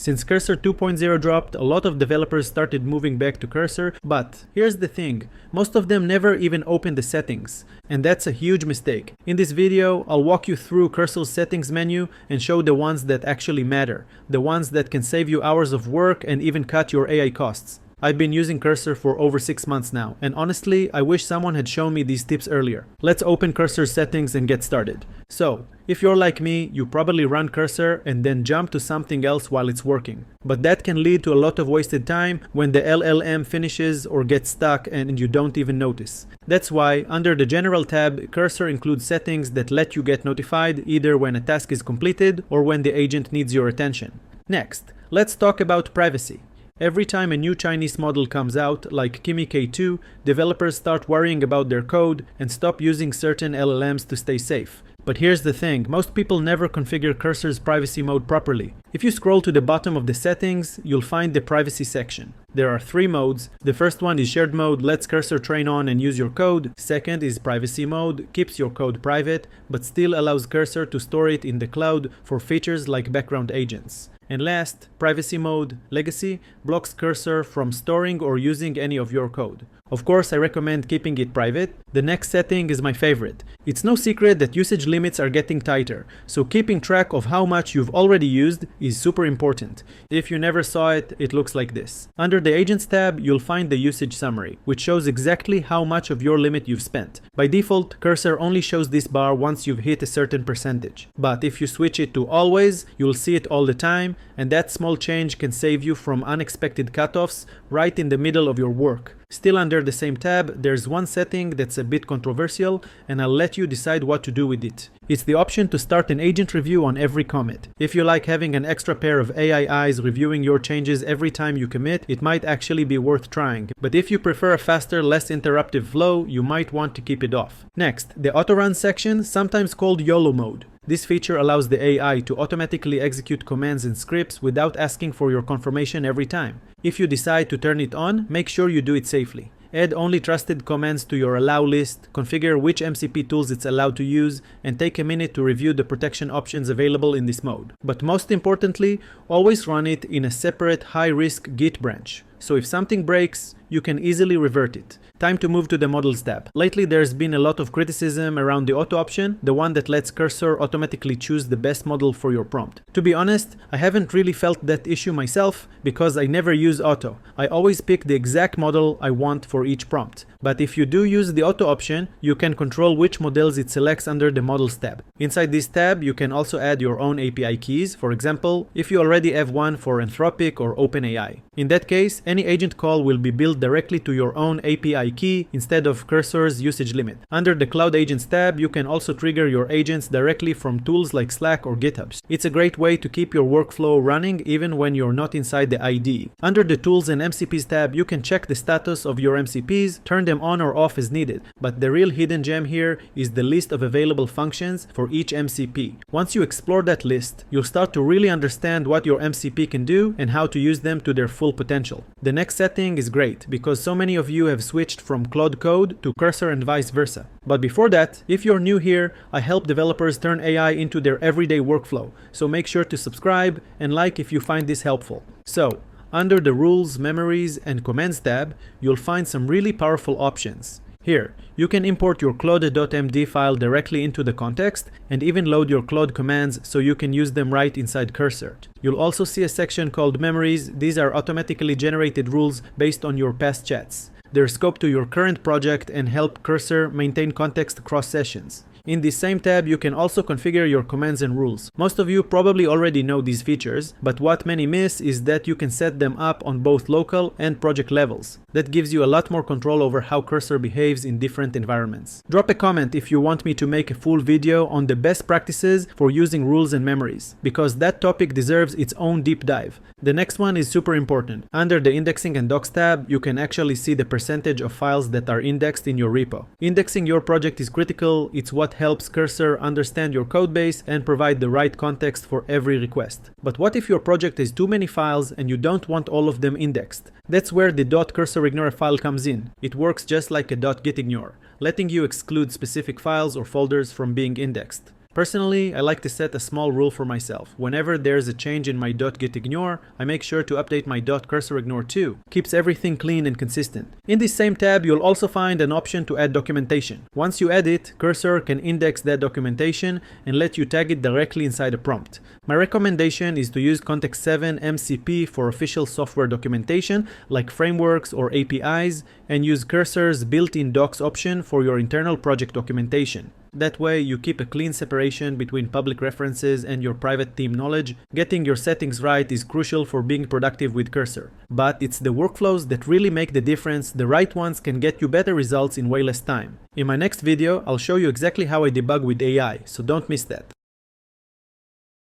Since Cursor 2.0 dropped, a lot of developers started moving back to Cursor, but here's the thing, most of them never even open the settings, and that's a huge mistake. In this video, I'll walk you through Cursor's settings menu and show the ones that actually matter, the ones that can save you hours of work and even cut your AI costs. I've been using Cursor for over 6 months now, and honestly, I wish someone had shown me these tips earlier. Let's open Cursor's settings and get started. So, if you're like me, you probably run Cursor and then jump to something else while it's working. But that can lead to a lot of wasted time when the LLM finishes or gets stuck and you don't even notice. That's why, under the General tab, Cursor includes settings that let you get notified either when a task is completed or when the agent needs your attention. Next, let's talk about privacy. Every time a new Chinese model comes out, like Kimi K2, developers start worrying about their code and stop using certain LLMs to stay safe. But here's the thing, most people never configure Cursor's privacy mode properly. If you scroll to the bottom of the settings, you'll find the privacy section. There are 3 modes. The first one is shared mode, lets Cursor train on and use your code. Second is privacy mode, keeps your code private, but still allows Cursor to store it in the cloud for features like background agents. And last, privacy mode, legacy, blocks Cursor from storing or using any of your code. Of course, I recommend keeping it private. The next setting is my favorite. It's no secret that usage limits are getting tighter, so keeping track of how much you've already used is super important. If you never saw it, it looks like this. Under the Agents tab, you'll find the usage summary, which shows exactly how much of your limit you've spent. By default, Cursor only shows this bar once you've hit a certain percentage. But if you switch it to always, you'll see it all the time, and that small change can save you from unexpected cutoffs right in the middle of your work. Still under the same tab, there's one setting that's a bit controversial, and I'll let you decide what to do with it. It's the option to start an agent review on every commit. If you like having an extra pair of AI eyes reviewing your changes every time you commit, it might actually be worth trying. But if you prefer a faster, less interruptive flow, you might want to keep it off. Next, the autorun section, sometimes called YOLO Mode. This feature allows the AI to automatically execute commands and scripts without asking for your confirmation every time. If you decide to turn it on, make sure you do it safely. Add only trusted commands to your allow list, configure which MCP tools it's allowed to use, and take a minute to review the protection options available in this mode. But most importantly, always run it in a separate high-risk Git branch. So if something breaks, you can easily revert it. Time to move to the Models tab. Lately there's been a lot of criticism around the auto option, the one that lets Cursor automatically choose the best model for your prompt. To be honest, I haven't really felt that issue myself because I never use auto. I always pick the exact model I want for each prompt. But if you do use the auto option, you can control which models it selects under the Models tab. Inside this tab, you can also add your own API keys, for example, if you already have one for Anthropic or OpenAI. In that case, any agent call will be built directly to your own API key instead of Cursor's usage limit. Under the Cloud Agents tab, you can also trigger your agents directly from tools like Slack or GitHub. It's a great way to keep your workflow running even when you're not inside the IDE. Under the Tools and MCPs tab, you can check the status of your MCPs, turn them on or off as needed. But the real hidden gem here is the list of available functions for each MCP. Once you explore that list, you'll start to really understand what your MCP can do and how to use them to their full potential. The next setting is great because so many of you have switched from Claude Code to Cursor and vice versa. But before that, if you're new here, I help developers turn AI into their everyday workflow, so make sure to subscribe and like if you find this helpful. So, under the Rules, Memories, and Commands tab, you'll find some really powerful options. Here, you can import your Claude.md file directly into the context and even load your Claude commands so you can use them right inside Cursor. You'll also see a section called Memories. These are automatically generated rules based on your past chats. They're scoped to your current project and help Cursor maintain context across sessions. In this same tab, you can also configure your commands and rules. Most of you probably already know these features, but what many miss is that you can set them up on both local and project levels. That gives you a lot more control over how Cursor behaves in different environments. Drop a comment if you want me to make a full video on the best practices for using rules and memories, because that topic deserves its own deep dive. The next one is super important. Under the Indexing and Docs tab, you can actually see the percentage of files that are indexed in your repo. Indexing your project is critical. It's what helps Cursor understand your codebase and provide the right context for every request. But what if your project has too many files and you don't want all of them indexed? That's where the .cursorignore file comes in. It works just like a .gitignore, letting you exclude specific files or folders from being indexed. Personally, I like to set a small rule for myself. Whenever there's a change in my .getIgnore, I make sure to update my .cursorignore too. Keeps everything clean and consistent. In this same tab, you'll also find an option to add documentation. Once you add it, Cursor can index that documentation and let you tag it directly inside a prompt. My recommendation is to use Context 7 MCP for official software documentation like frameworks or APIs, and use Cursor's built-in docs option for your internal project documentation. That way you keep a clean separation between public references and your private team knowledge. Getting your settings right is crucial for being productive with Cursor. But it's the workflows that really make the difference. The right ones can get you better results in way less time. In my next video, I'll show you exactly how I debug with AI, so don't miss that.